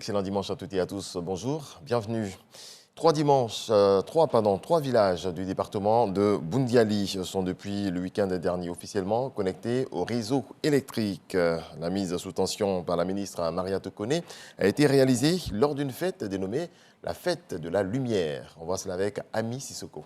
Excellent dimanche à toutes et à tous. Bonjour, bienvenue. Trois villages du département de Boundiali sont depuis le week-end dernier officiellement connectés au réseau électrique. La mise sous tension par la ministre Mariatou Koné a été réalisée lors d'une fête dénommée la Fête de la Lumière. On voit cela avec Ami Sissoko.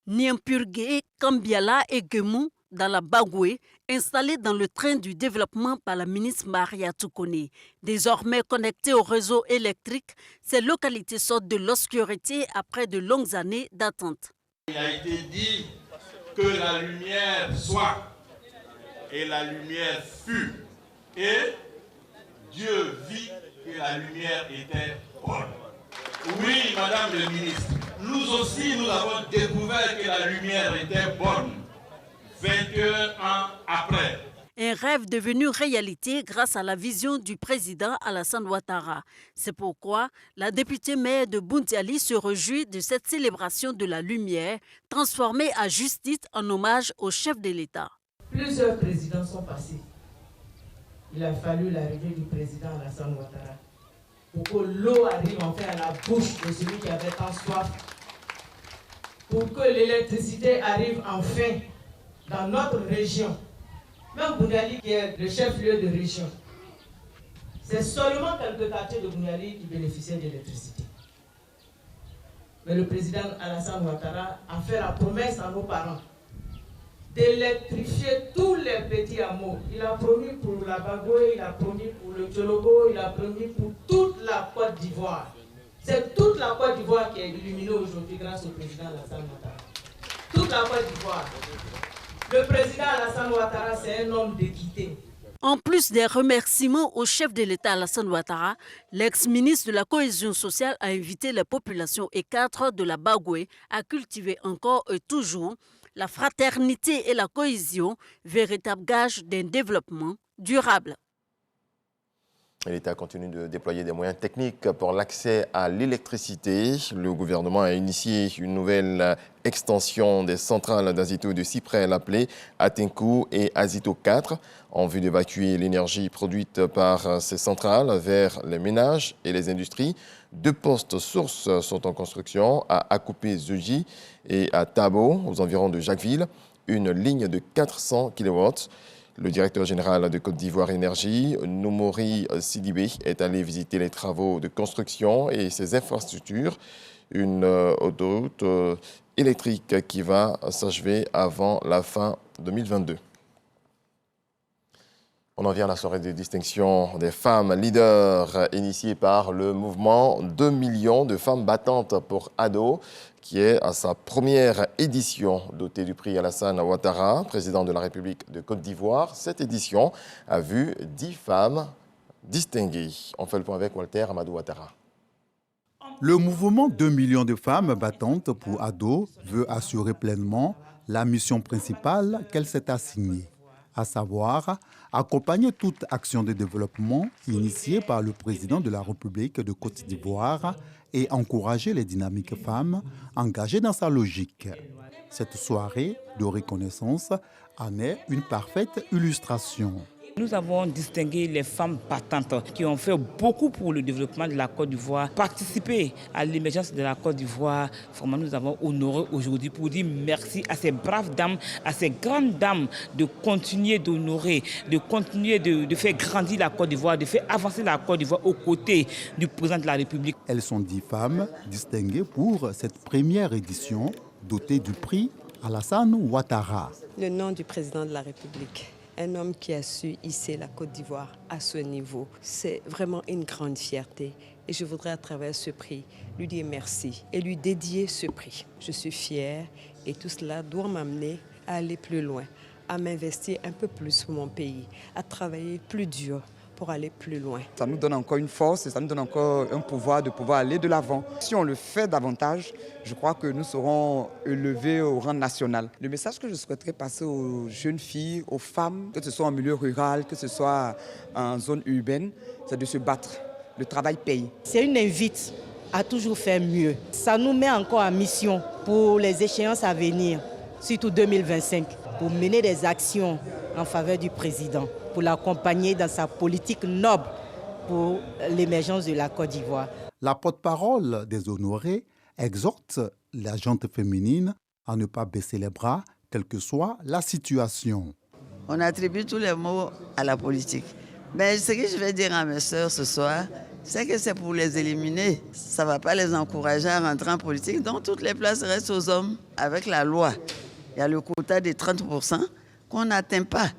Niampurgue, Kambiala et Gemou, dans la Bagoué, installés dans le train du développement par la ministre Mariatou Koné. Désormais connectés au réseau électrique, ces localités sortent de l'obscurité après de longues années d'attente. Il a été dit que la lumière soit, et la lumière fut. Et Dieu vit que la lumière était bonne. Oui, Madame le ministre, nous aussi, nous avons découvert que la lumière était bonne. 21 ans après. Un rêve devenu réalité grâce à la vision du président Alassane Ouattara. C'est pourquoi la députée maire de Boundiali se réjouit de cette célébration de la lumière, transformée à juste titre en hommage au chef de l'État. Plusieurs présidents sont passés. Il a fallu l'arrivée du président Alassane Ouattara pour que l'eau arrive enfin à la bouche de celui qui avait tant soif, pour que l'électricité arrive enfin dans notre région. Même Boundiali qui est le chef-lieu de région, c'est seulement quelques quartiers de Boundiali qui bénéficiaient d'électricité. Mais le président Alassane Ouattara a fait la promesse à nos parents d'électrifier tous les petits hameaux. Il a promis pour la Bagoué, il a promis pour le Tchologo, il a promis pour toute la Côte d'Ivoire. C'est toute la Côte d'Ivoire qui est illuminée aujourd'hui grâce au président Alassane Ouattara. Toute la Côte d'Ivoire. Le président Alassane Ouattara, c'est un homme d'équité. En plus des remerciements au chef de l'État Alassane Ouattara, l'ex-ministre de la Cohésion sociale a invité les populations et cadres de la Bagoué à cultiver encore et toujours la fraternité et la cohésion, véritable gage d'un développement durable. L'État continue de déployer des moyens techniques pour l'accès à l'électricité. Le gouvernement a initié une nouvelle extension des centrales d'Azito de Cyprès, appelées Atenkou et Azito 4, en vue d'évacuer l'énergie produite par ces centrales vers les ménages et les industries. 2 postes sources sont en construction à Akupé-Zuji et à Tabo, aux environs de Jacquesville. Une ligne de 400 kW. Le directeur général de Côte d'Ivoire Énergie, Nomori Sidibé, est allé visiter les travaux de construction et ses infrastructures. Une autoroute électrique qui va s'achever avant la fin 2022. On en vient à la soirée de distinction des femmes leaders initiée par le mouvement 2 millions de femmes battantes pour ados, qui est à sa première édition dotée du prix Alassane Ouattara, président de la République de Côte d'Ivoire. Cette édition a vu 10 femmes distinguées. On fait le point avec Walter Amadou Ouattara. Le mouvement 2 millions de femmes battantes pour ados veut assurer pleinement la mission principale qu'elle s'est assignée, à savoir accompagner toute action de développement initiée par le président de la République de Côte d'Ivoire et encourager les dynamiques femmes engagées dans sa logique. Cette soirée de reconnaissance en est une parfaite illustration. Nous avons distingué les femmes battantes qui ont fait beaucoup pour le développement de la Côte d'Ivoire, participé à l'émergence de la Côte d'Ivoire. Vraiment, nous avons honoré aujourd'hui pour dire merci à ces braves dames, à ces grandes dames de continuer d'honorer, de continuer de faire grandir la Côte d'Ivoire, de faire avancer la Côte d'Ivoire aux côtés du président de la République. Elles sont 10 femmes distinguées pour cette première édition dotée du prix Alassane Ouattara. Le nom du président de la République. Un homme qui a su hisser la Côte d'Ivoire à ce niveau. C'est vraiment une grande fierté. Et je voudrais à travers ce prix lui dire merci et lui dédier ce prix. Je suis fière et tout cela doit m'amener à aller plus loin, à m'investir un peu plus pour mon pays, à travailler plus dur pour aller plus loin. Ça nous donne encore une force et ça nous donne encore un pouvoir de pouvoir aller de l'avant. Si on le fait davantage, je crois que nous serons élevés au rang national. Le message que je souhaiterais passer aux jeunes filles, aux femmes, que ce soit en milieu rural, que ce soit en zone urbaine, c'est de se battre. Le travail paye. C'est une invite à toujours faire mieux. Ça nous met encore en mission pour les échéances à venir, surtout 2025, pour mener des actions en faveur du président, pour l'accompagner dans sa politique noble pour l'émergence de la Côte d'Ivoire. La porte-parole des honorés exhorte la gente féminine à ne pas baisser les bras, quelle que soit la situation. On attribue tous les mots à la politique. Mais ce que je vais dire à mes sœurs ce soir, c'est que c'est pour les éliminer. Ça ne va pas les encourager à rentrer en politique. Donc toutes les places restent aux hommes. Avec la loi, il y a le quota de 30% qu'on n'atteint pas.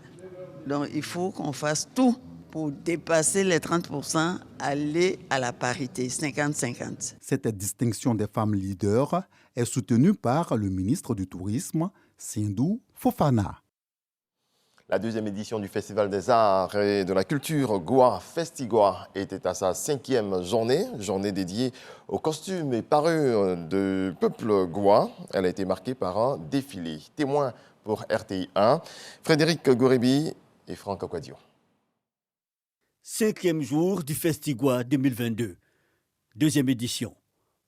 Donc il faut qu'on fasse tout pour dépasser les 30%, aller à la parité, 50-50. Cette distinction des femmes leaders est soutenue par le ministre du Tourisme, Sindou Fofana. La deuxième édition du Festival des Arts et de la Culture Goa Festigua était à sa 5e journée dédiée aux costumes et parures de peuple goa. Elle a été marquée par un défilé. Témoin pour RTI 1, Frédéric Gorebi et Franck Aquadio. 5e jour du Festigua 2022. Deuxième édition.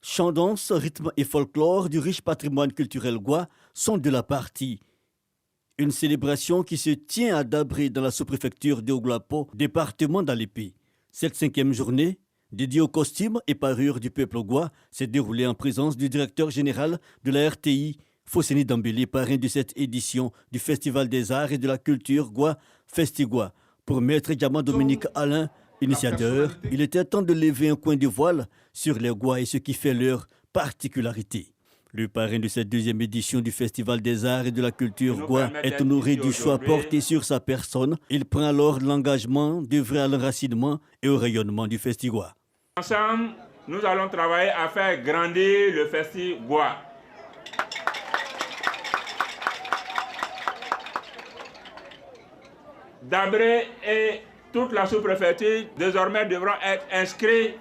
Chant, danse, rythme et folklore du riche patrimoine culturel goa sont de la partie. Une célébration qui se tient à Dabré dans la sous-préfecture de Oglapo, département d'Alépé. Cette 5e journée, dédiée aux costumes et parures du peuple goa, s'est déroulée en présence du directeur général de la RTI, Fosséni Dambélé, parrain de cette édition du Festival des Arts et de la Culture Goa Festigua. Pour Maître Diamant Dominique Alain, initiateur, il était temps de lever un coin de voile sur les Goa et ce qui fait leur particularité. Le parrain de cette deuxième édition du Festival des Arts et de la Culture Goa est honoré du choix porté sur sa personne. Il prend alors l'engagement d'œuvrer à l'enracinement et au rayonnement du Festigua. Ensemble, nous allons travailler à faire grandir le Festigua. Dabré et toute la sous-préfecture désormais devront être inscrits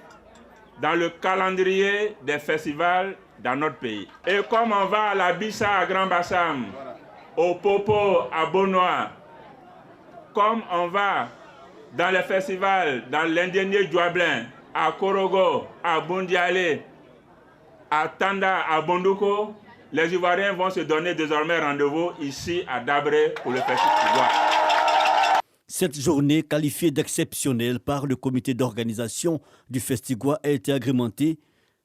dans le calendrier des festivals dans notre pays. Et comme on va à la Bissa à Grand Bassam, au Popo à Bonois, comme on va dans les festivals dans l'Indienné Djouablin, à Korogo, à Bundialé, à Tanda, à Bondouko, les Ivoiriens vont se donner désormais rendez-vous ici à Dabré pour le festival. Cette journée, qualifiée d'exceptionnelle par le comité d'organisation du Festigua, a été agrémentée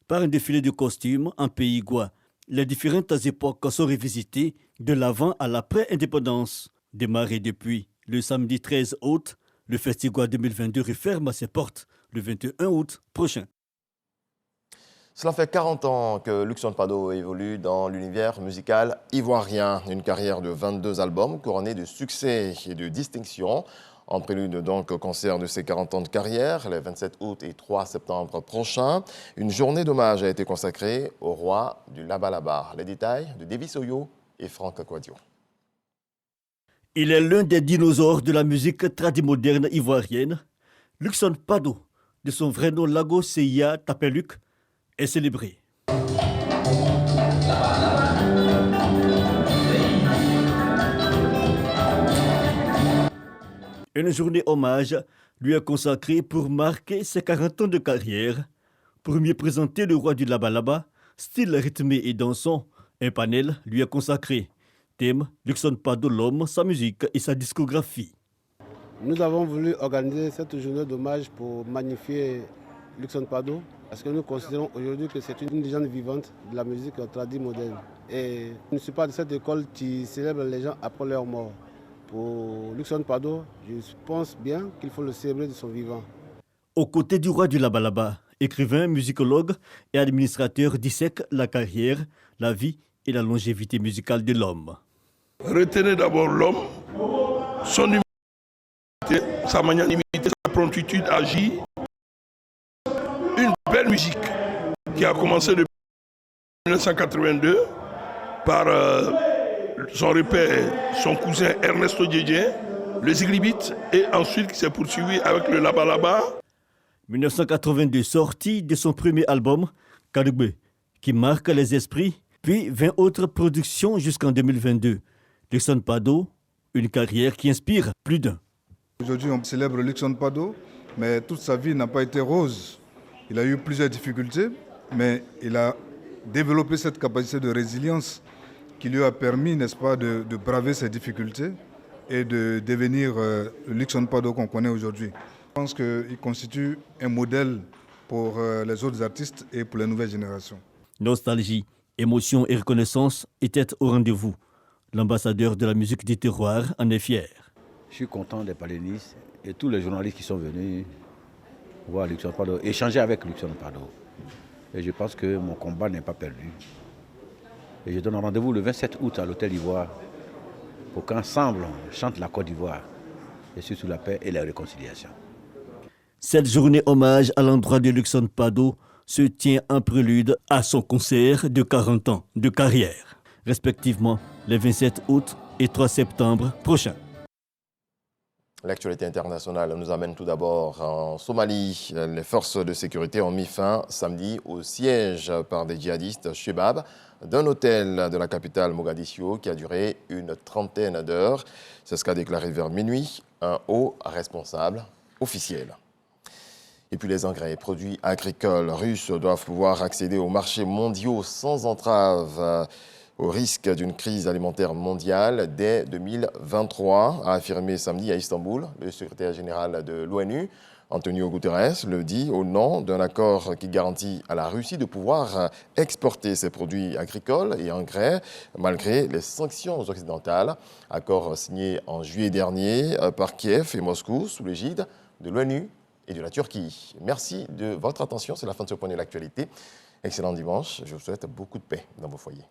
par un défilé de costumes en pays goa. Les différentes époques sont revisitées de l'avant à l'après-indépendance. Démarré depuis le samedi 13 août, le Festigua 2022 referme ses portes le 21 août prochain. Cela fait 40 ans que Luxon Pado évolue dans l'univers musical ivoirien. Une carrière de 22 albums couronnée de succès et de distinction. En prélude donc au concert de ses 40 ans de carrière, les 27 août et 3 septembre prochains, une journée d'hommage a été consacrée au roi du Labalaba. Les détails de Davis Oyo et Franck Aquadio. Il est l'un des dinosaures de la musique tradimoderne ivoirienne. Luxon Pado, de son vrai nom Lago Seya Tapeluk, est célébré. Une journée hommage lui est consacrée pour marquer ses 40 ans de carrière. Pour mieux présenter le roi du Labalaba, style rythmé et dansant, un panel lui est consacré. Thème, Luxon Pado, l'homme, sa musique et sa discographie. Nous avons voulu organiser cette journée d'hommage pour magnifier Luxon Pado, parce que nous considérons aujourd'hui que c'est une légende vivante de la musique tradie moderne. Et je ne suis pas de cette école qui célèbre les gens après leur mort. Pour Luxon Pado, je pense bien qu'il faut le célébrer de son vivant. Aux côtés du roi du Labalaba, écrivain, musicologue et administrateur dissèque la carrière, la vie et la longévité musicale de l'homme. Retenez d'abord l'homme, son humilité, sa magnanimité, sa promptitude à agir. Une belle musique qui a commencé depuis 1982 par son repère, son cousin Ernesto Djedje, le Ziglibit, et ensuite qui s'est poursuivi avec le Labalaba. 1982, sortie de son premier album, Kadugbe, qui marque les esprits, puis 20 autres productions jusqu'en 2022. Luxon Pado, une carrière qui inspire plus d'un. Aujourd'hui, on célèbre Luxon Pado, mais toute sa vie n'a pas été rose. Il a eu plusieurs difficultés, mais il a développé cette capacité de résilience qui lui a permis, n'est-ce pas, de braver ces difficultés et de devenir le Luxon Pado qu'on connaît aujourd'hui. Je pense qu'il constitue un modèle pour les autres artistes et pour les nouvelles générations. Nostalgie, émotion et reconnaissance étaient au rendez-vous. L'ambassadeur de la musique des terroirs en est fier. Je suis content des palénistes et tous les journalistes qui sont venus voir Luxon Pado, échanger avec Luxon Pado. Et je pense que mon combat n'est pas perdu. Et je donne rendez-vous le 27 août à l'Hôtel d'Ivoire pour qu'ensemble on chante la Côte d'Ivoire et surtout la paix et la réconciliation. Cette journée hommage à l'endroit de Luxon Pado se tient en prélude à son concert de 40 ans de carrière, respectivement les 27 août et 3 septembre prochains. L'actualité internationale nous amène tout d'abord en Somalie. Les forces de sécurité ont mis fin samedi au siège par des djihadistes Shebab d'un hôtel de la capitale Mogadiscio qui a duré une trentaine d'heures. C'est ce qu'a déclaré vers minuit un haut responsable officiel. Et puis les engrais et produits agricoles russes doivent pouvoir accéder aux marchés mondiaux sans entrave au risque d'une crise alimentaire mondiale dès 2023, a affirmé samedi à Istanbul le secrétaire général de l'ONU, Antonio Guterres, le dit au nom d'un accord qui garantit à la Russie de pouvoir exporter ses produits agricoles et engrais malgré les sanctions occidentales. Accord signé en juillet dernier par Kiev et Moscou sous l'égide de l'ONU et de la Turquie. Merci de votre attention. C'est la fin de ce point de l'actualité. Excellent dimanche. Je vous souhaite beaucoup de paix dans vos foyers.